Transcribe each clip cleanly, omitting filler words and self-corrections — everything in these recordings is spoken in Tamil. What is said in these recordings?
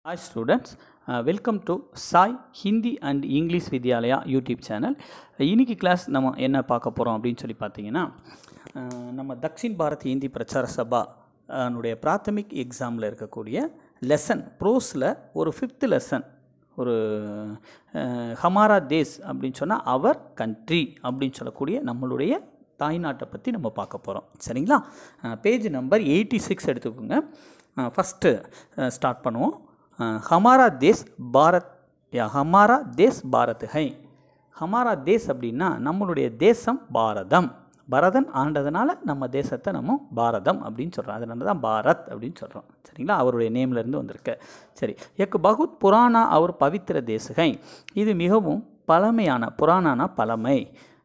Hi students, welcome to Sai Hindi and English Vidyalaya YouTube channel. இன்னைக்கு கிளாஸ் நம்ம என்ன பார்க்க போகிறோம் அப்படின்னு சொல்லி பார்த்தீங்கன்னா நம்ம தக்ஷின் பாரத் ஹிந்தி பிரச்சார சபா னுடைய பிராத்தமிக் எக்ஸாமில் இருக்கக்கூடிய லெசன் ப்ரோஸில் ஒரு 5th லெசன் ஒரு ஹமாரா தேஸ் அப்படின்னு சொன்னால் அவர் கண்ட்ரி அப்படின்னு சொல்லக்கூடிய நம்மளுடைய தாய்நாட்டை பற்றி நம்ம பார்க்க போகிறோம். சரிங்களா? பேஜ் நம்பர் 86 எடுத்துக்கோங்க. ஃபஸ்ட்டு ஸ்டார்ட் பண்ணுவோம். हमारा देश भारत या हमारा देश भारत है. हमारा देश அப்படின்னா நம்மளுடைய தேசம் பாரதம். பரதன் ஆண்டதுனால நம்ம தேசத்தை நம்ம பாரதம் அப்படின்னு சொல்கிறோம். அதனால தான் பாரத் அப்படின்னு சொல்கிறோம். சரிங்களா? அவருடைய நேம்லேருந்து வந்திருக்கு. சரி, எக் பகுத் புராணா அவர் பவித்திர தேசகை. இது மிகவும் பழமையான, புராணானா பழமை,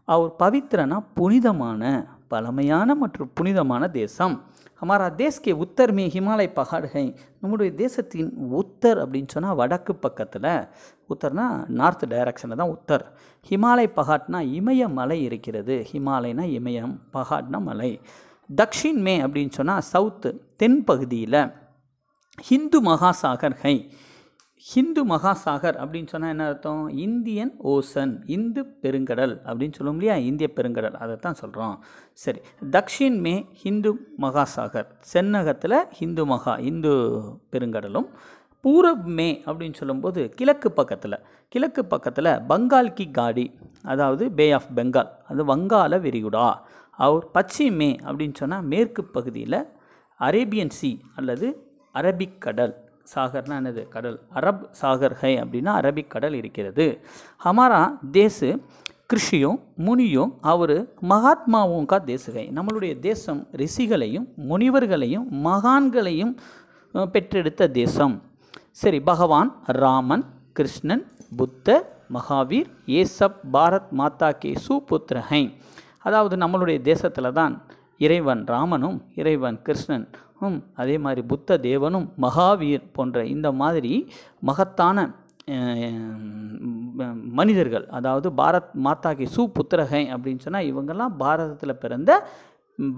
அவர் பவித்திரனா புனிதமான, பழமையான மற்றும் புனிதமான தேசம். हमारा देश के उत्तर में हिमालय पहाड़ है. நம்முடைய தேசத்தின் உத்தர் அப்படின்னு சொன்னால் வடக்கு பக்கத்தில், உத்தர்னா நார்த் டைரக்ஷனில் தான் உத்தர். ஹிமாலய பகாட்னா இமயமலை இருக்கிறது. ஹிமாலயனா இமயம், பகாட்னா மலை. தக்ஷின் மே அப்படின்னு சொன்னால் சவுத்து, தென் பகுதியில். ஹிந்து மகாசாகர் ஹை. ஹிந்து மகாசாகர் அப்படின்னு சொன்னால் என்ன அர்த்தம்? இந்தியன் ஓசன், இந்து பெருங்கடல் அப்படின்னு சொல்லுவோம் இல்லையா? இந்திய பெருங்கடல், அதை தான் சொல்கிறோம். சரி, தக்ஷின் மே ஹிந்து மகாசாகர், சென்னகத்தில் இந்து பெருங்கடலும். பூரப் மே அப்படின்னு சொல்லும்போது கிழக்கு பக்கத்தில் பங்கால் கி காடி, அதாவது பே ஆஃப் பெங்கால், அது வங்காள விரிகுடா. அவர் பச்சிம் மே அப்படின்னு சொன்னால் மேற்கு பகுதியில் அரேபியன் சி அல்லது அரபிக் கடல். சாகர்னா என்னது? கடல். அரப் சாகர் ஹை அப்படின்னா அரபிக் கடல் இருக்கிறது. ஹமாரா தேசு கிருஷியும் முனியும் அவர் மகாத்மாவும் கா தேசுகை. நம்மளுடைய தேசம் ரிஷிகளையும் முனிவர்களையும் மகான்களையும் பெற்றெடுத்த தேசம். சரி, பகவான் ராமன், கிருஷ்ணன், புத்தர், மகாவீர் ஏ சப் பாரத் மாதா கே சுபுத்திர ஹை. அதாவது நம்மளுடைய தேசத்தில் தான் இறைவன் ராமனும் இறைவன் கிருஷ்ணன், அதே மாதிரி புத்த தேவனும் மகாவீர் போன்ற இந்த மாதிரி மகத்தான மனிதர்கள், அதாவது பாரத் மாதாக்கு சுபுத்திரகை அப்படின்னு சொன்னால் இவங்கெல்லாம் பாரதத்தில் பிறந்த,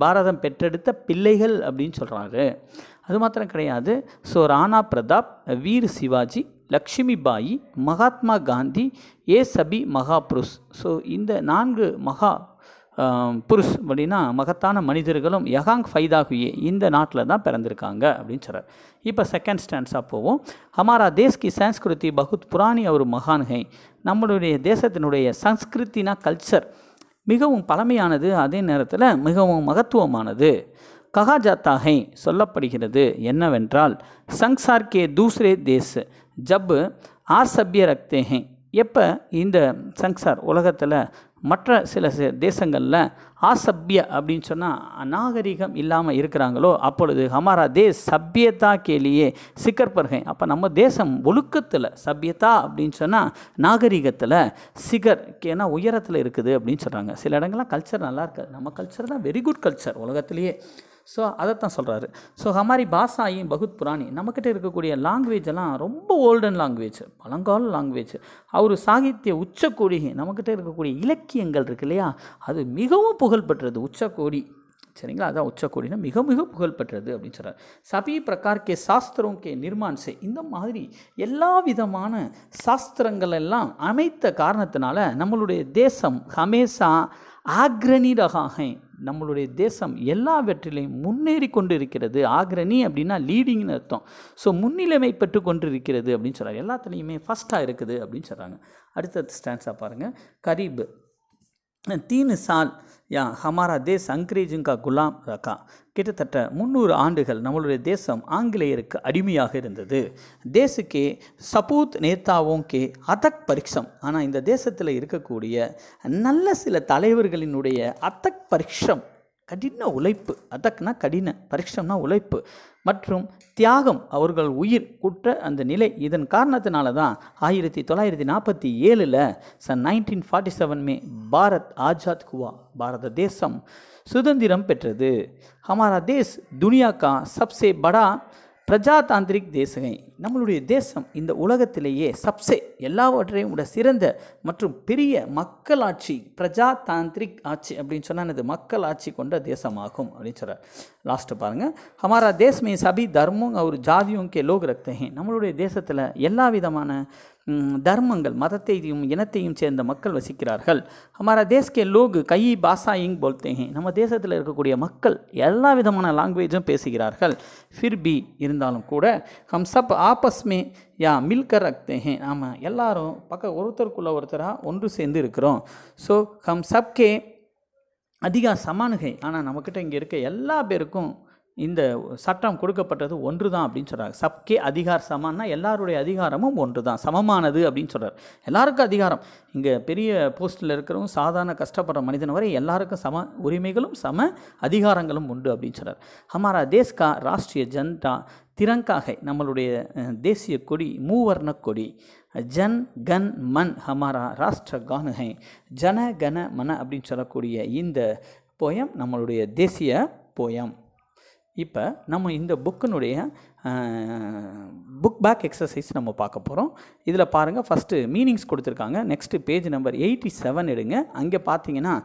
பாரதம் பெற்றெடுத்த பிள்ளைகள் அப்படின்னு சொல்கிறாரு. அது மாத்திரம் கிடையாது. ஸோ ராணா பிரதாப், வீர் சிவாஜி, லக்ஷ்மி பாயி, மகாத்மா காந்தி, ஏ சபி மகாபுருஷ். ஸோ இந்த 4 மகா புருஷ் அப்படின்னா மகத்தான மனிதர்களும் யகாங் ஃபைதாகுயே இந்த நாட்டில் தான் பிறந்திருக்காங்க அப்படின்னு சொல்கிறார். இப்போ செகண்ட் ஸ்டாண்ட்ஸாக போவோம். ஹமாரா தேஸ் கி சன்ஸ்கிருதி பகுத் புராணி அவர் மகான் ஹை. நம்மளுடைய தேசத்தினுடைய சன்ஸ்கிருத்தினா கல்ச்சர் மிகவும் பழமையானது, அதே நேரத்தில் மிகவும் மகத்துவமானது. கஹா ஜாத்தா ஹை சொல்லப்படுகிறது என்னவென்றால், சங்சார் கே தூசரே தேஸ் ஜப் ஆசபிய ரக்தே ஹை. எப்போ இந்த சங்சார் உலகத்தில் மற்ற சில தேசங்களில் ஆசபிய அப்படின்னு சொன்னால் அநாகரிகம் இல்லாமல் இருக்கிறாங்களோ அப்பொழுது ஹமாரா தேஸ் சபியதா கேலியே சிக்கர் பர்கை. அப்போ நம்ம தேசம் ஒழுக்கத்தில், சபியதா அப்படின்னு சொன்னால் நாகரிகத்தில், சிகர் கேனா உயரத்தில் இருக்குது அப்படின்னு சொல்கிறாங்க. சில இடங்கள்லாம் கல்ச்சர் நல்லா இருக்காது. நம்ம கல்ச்சர் தான் வெரி குட் கல்ச்சர் உலகத்திலேயே. ஸோ அதைத்தான் சொல்கிறாரு. ஸோ ஹமாரி பாஷாயும் பகுத் புராணி. நம்மக்கிட்ட இருக்கக்கூடிய லாங்குவேஜ் எல்லாம் ரொம்ப ஓல்டன் லாங்குவேஜ், பழங்கால லாங்குவேஜ். அவர் சாகித்ய உச்சக்கோடி, நம்மக்கிட்ட இருக்கக்கூடிய இலக்கியங்கள் இருக்கு இல்லையா, அது மிகவும் புகழ்பெற்றது. உச்சக்கோடி, சரிங்களா? அதான் உச்சக்கோடினா மிக மிக புகழ்பெற்றது அப்படின்னு சொல்கிறார். சபி பிரகார் கே சாஸ்திரம் கே நிர்மான் சே. இந்த மாதிரி எல்லா விதமான சாஸ்திரங்கள் எல்லாம் அமைத்த காரணத்தினால நம்மளுடைய தேசம் ஹமேசா ஆக்ரணி ரகாகை. நம்மளுடைய தேசம் எல்லாவற்றிலையும் முன்னேறி கொண்டு இருக்கிறது. ஆக்ரணி அப்படின்னா லீடிங்னு அர்த்தம். ஸோ முன்னிலைமை பெற்று கொண்டு இருக்கிறது அப்படின்னு சொல்கிறாங்க. எல்லாத்துலேயுமே ஃபஸ்ட்டாக இருக்குது அப்படின்னு சொல்கிறாங்க. அடுத்த ஸ்டாண்ட்ஸாக பாருங்கள். கரீப் 3 साल யா ஹமாரா தேஸ் அங்கிரேஜுங்கா குலாம் ரக்கா. கிட்டத்தட்ட 300 ஆண்டுகள் நம்மளுடைய தேசம் ஆங்கிலேயருக்கு அடிமையாக இருந்தது. தேசுக்கே சபூத் நேதாவோங்கே அதக் பரிக்ஷம். ஆனால் இந்த தேசத்தில் இருக்கக்கூடிய நல்ல சில தலைவர்களினுடைய அதக் பரிக்ஷம், கடின உழைப்பு, அதக்னா கடின, பரிக்ஷம்னா உழைப்பு மற்றும் தியாகம், அவர்கள் உயிர் குற்ற அந்த நிலை, இதன் காரணத்தினால தான் 1947 சன் 1947 மே பாரத் ஆஜாத் ஹுவா, பாரத தேசம் சுதந்திரம் பெற்றது. ஹமாரா தேஸ் துனியா கா சப்சே படா பிரஜாதாந்திரிக் தேசகை. நம்மளுடைய தேசம் இந்த உலகத்திலேயே சப்சே எல்லாவற்றையும் விட சிறந்த மற்றும் பெரிய மக்களாட்சி பிரஜாதாந்திரிக் ஆட்சி அப்படின்னு சொன்னால் இது மக்கள் ஆட்சி கொண்ட தேசமாகும் அப்படின்னு சொல்கிறார். லாஸ்ட்டு பாருங்கள், ஹமாரா தேஸ் மே சபி தர்மம் और जातियों के लोग रखते हैं. நம்மளுடைய தேசத்தில் எல்லா விதமான தர்மங்கள் மதத்தையும் இனத்தையும் சேர்ந்த மக்கள் வசிக்கிறார்கள். ஹமாரா தேஸ் கே லோக் கை பாஷாயிங் போல்தே ஹே. நம்ம தேசத்தில் இருக்கக்கூடிய மக்கள் எல்லா விதமான லாங்குவேஜும் பேசுகிறார்கள். ஃபிர் பி இருந்தாலும் கூட ஹம் சப் ஆபஸ் மே யா மில்கர் ரக்தே ஹே. நாம் எல்லாரும் ஒருத்தருக்குள்ள ஒருத்தராக ஒன்று சேர்ந்து இருக்கிறோம். ஸோ ஹம் சப்கே அதிகா சமானுகை. ஆனால் நம்மக்கிட்ட இங்கே இருக்க எல்லா பேருக்கும் இந்த சட்டம் கொடுக்கப்பட்டது ஒன்று தான் அப்படின்னு சொல்கிறாங்க. சப்கே அதிகார் சமான்னா எல்லாருடைய அதிகாரமும் ஒன்று தான், சமமானது அப்படின்னு சொல்கிறார். எல்லாருக்கும் அதிகாரம், இங்கே பெரிய போஸ்ட்டில் இருக்கிறவங்க சாதாரண கஷ்டப்படுற மனிதன் வரை எல்லாருக்கும் சம உரிமைகளும் சம அதிகாரங்களும் உண்டு அப்படின்னு சொல்கிறார். ஹமாரா தேஸ்கா ராஷ்ட்ரிய ஜனதா திரங்காகை. நம்மளுடைய தேசிய கொடி மூவர்ண கொடி. ஜன் கன் மன் ஹமாரா ராஷ்டிர கான் ஹை. ஜன கன மன அப்படின்னு சொல்லக்கூடிய இந்த போயம் நம்மளுடைய தேசிய போயம். இப்போ நம்ம இந்த புக்கினுடைய புக் பேக் எக்ஸசைஸ் நம்ம பார்க்க போகிறோம். இதில் பாருங்கள், ஃபஸ்ட்டு மீனிங்ஸ் கொடுத்துருக்காங்க. நெக்ஸ்ட்டு பேஜ் நம்பர் 87 எடுங்க. அங்கே பார்த்தீங்கன்னா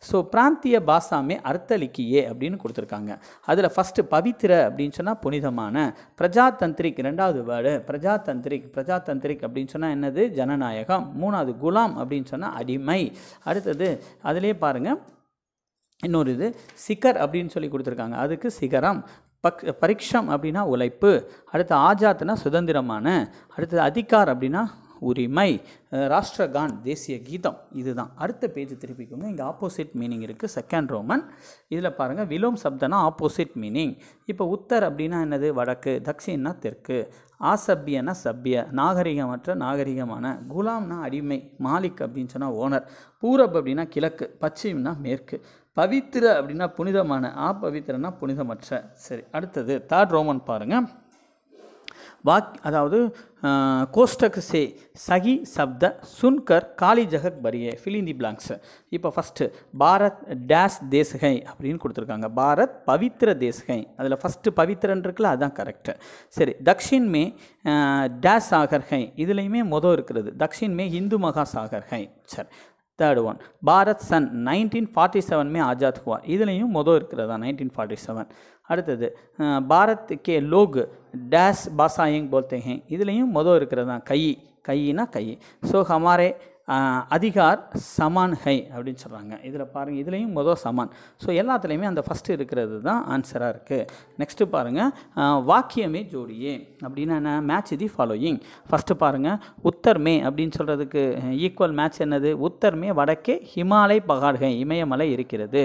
ஸோ பிராந்திய பாஷாமே அர்த்தலிக்கியே அப்படின்னு கொடுத்துருக்காங்க. அதில் ஃபஸ்ட்டு பவித்திர அப்படின்னு சொன்னால் புனிதமான, பிரஜாதந்திரிக் ரெண்டாவது வேர்டு பிரஜாதந்திரிக் அப்படின்னு சொன்னால் என்னது, ஜனநாயகம். மூணாவது குலாம் அப்படின்னு சொன்னால் அடிமை. அடுத்தது அதிலே பாருங்கள் இன்னொரு இது சிகர் அப்படின்னு சொல்லி கொடுத்துருக்காங்க, அதுக்கு சிகரம். பரீட்சம் அப்படின்னா உழைப்பு. அடுத்து ஆஜாத்னா சுதந்திரமான. அடுத்தது அதிகார் அப்படின்னா உரிமை. ராஷ்டிரகான் தேசிய கீதம். இதுதான். அடுத்த பேஜ் திருப்பிக்கோங்க. இங்கே ஆப்போசிட் மீனிங் இருக்குது, செகண்ட் ரோமன். இதில் பாருங்கள், விலோம் சப்தனா ஆப்போசிட் மீனிங். இப்போ உத்தர் அப்படின்னா என்னது, வடக்கு. தக்ஷின்னா தெற்கு. ஆசபியனா சபிய நாகரிகமற்ற நாகரிகமான. குலாம்னா அடிமை. மாலிக் அப்படின்னு சொன்னால் ஓனர். பூரப் அப்படின்னா கிழக்கு. பச்சிம்னா மேற்கு. பவித்திர அப்படின்னா புனிதமான. பவித்திரனா புனிதமற்ற. சரி, அடுத்தது தேர்ட் ரோமன் பாருங்கள். அதாவது கோஷ்டக் சே சகி சப்த சுன்கர் காலி ஜகக் பரியே ஃபில் இன் தி பிளாங்க்ஸ். இப்போ ஃபஸ்ட்டு பாரத் டேஸ் தேசகை அப்படின்னு கொடுத்துருக்காங்க. பாரத் பவித்திர தேசகை. அதில் ஃபஸ்ட்டு பவித்திரன் இருக்குல்ல, அதுதான் கரெக்டு. சரி, தக்ஷின் மே டேஸ் சாகர்கை. இதுலேயுமே மொதல் இருக்கிறது. தக்ஷின் மே இந்து மகா சாகர்கை. சரி, தேர்ட் ஒன் பாரத் சன் 1947 में आज़ाद हुआ. இதுலேயும் மொதல் இருக்கிறதா 1947. அடுத்தது பாரத் கே லோக் டேஸ் பாஷாயிங் போல்தே ஹே. இதுலேயும் மொதல் இருக்கிறதா கையினா கை. ஸோ ஹமாரே அதிகார் சமான் ஹை அப்படின்னு சொல்கிறாங்க. இதில் பாருங்கள், இதுலேயும் மொதல் சமான். ஸோ எல்லாத்துலேயுமே அந்த ஃபஸ்ட்டு இருக்கிறது தான் ஆன்சராக இருக்குது. நெக்ஸ்ட்டு பாருங்கள், வாக்கியமே ஜோடியே அப்படின்னா என்ன, மேட்ச் தி ஃபாலோயிங். ஃபஸ்ட்டு பாருங்கள், உத்தர் மே அப்படின்னு சொல்கிறதுக்கு ஈக்குவல் மேட்ச் என்னது, உத்தர் மே வடக்கே ஹிமாலய் பகாட்கை இமயமலை இருக்கிறது.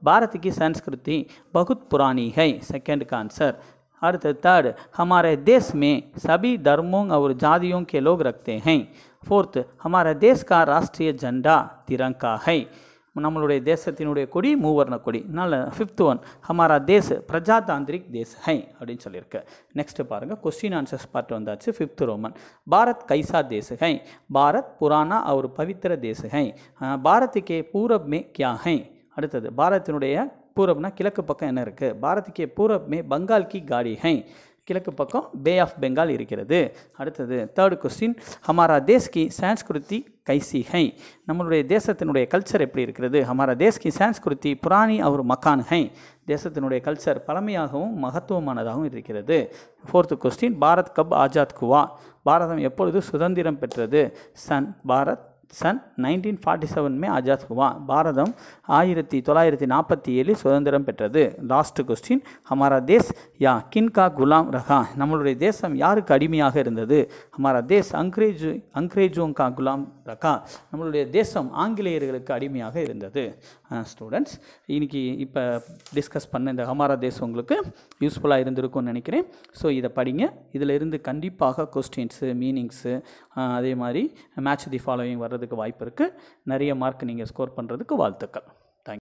பாரத்துக்கு சன்ஸ்கிருதி பகுத் புராணி ஹை. Second answer. அடுத்து தேர்ड हमारे देश में सभी धर्मों और जातियों के लोग रखते हैं. फोर्थ हमारे देश का राष्ट्रीय झंडा तिरंगा है. நம்மளுடைய தேசத்தினுடைய கொடி மூவர்ண கொடி. அதனால் ஃபிஃப்த் ஒன் ஹமாரா தேஸ் பிரஜாதாந்திரிக் தேஸ் ஹை அப்படின்னு சொல்லியிருக்கு. நெக்ஸ்ட்டு பாருங்கள், கொஸ்டின் ஆன்சர்ஸ் பார்ட் வந்தாச்சு. ஃபிஃப்த் ரோமன் பாரத் கைசா தேஸ் ஹை. பாரத் புராணா और पवित्र देश है. भारत के पूरब में क्या है. அடுத்தது பாரத்தினுடைய பூரப்னா கிழக்கு பக்கம் என்ன இருக்குது, பாரத்துக்கு பூரப் மே பங்கால் கி காடி ஹை. கிழக்கு பக்கம் பே ஆஃப் பெங்கால் இருக்கிறது. அடுத்தது third question, Hamara these Ki Sankranti கைசி high. நம்மளுடைய தேசத்தினுடைய கல்ச்சர் எப்படி இருக்கிறது. ஹமாரா these Ki Sankranti புராணி our Maken high. தேசத்தினுடைய கல்ச்சர் பழமையாகவும் மகத்துவமானதாகவும் இருக்கிறது. Fourth question, Bharat cup Azad குவா. பாரதம் எப்பொழுது சுதந்திரம் பெற்றது. பாரத் सन 1947 में आज़ाद हुआ. பாரதம் 1947 சுதந்திரம் பெற்றது. லாஸ்ட் கொஸ்டின், ஹமாரா தேஸ் யா கின்கா குலாம் ரஹா. நம்மளுடைய தேசம் யாருக்கு அடிமையாக இருந்தது. ஹமாரா தேஸ் அங்கிரேஜோங் கா குலாம் ரஹா. நம்மளுடைய தேசம் ஆங்கிலேயர்களுக்கு அடிமையாக இருந்தது. ஸ்டூடெண்ட்ஸ், இன்னைக்கு இப்போ டிஸ்கஸ் பண்ண இந்த ஹமாரா தேஸ் உங்களுக்கு யூஸ்ஃபுல்லாக இருந்திருக்கும்னு நினைக்கிறேன். ஸோ இதை படிங்க. இதில் இருந்து கண்டிப்பாக கொஸ்டின்ஸு, மீனிங்ஸு, அதே மாதிரி மேட்ச் தி ஃபாலோயிங் வர்றதுக்கு வாய்ப்பு இருக்குது. நிறைய மார்க் நீங்கள் ஸ்கோர் பண்ணுறதுக்கு வாழ்த்துக்கள்.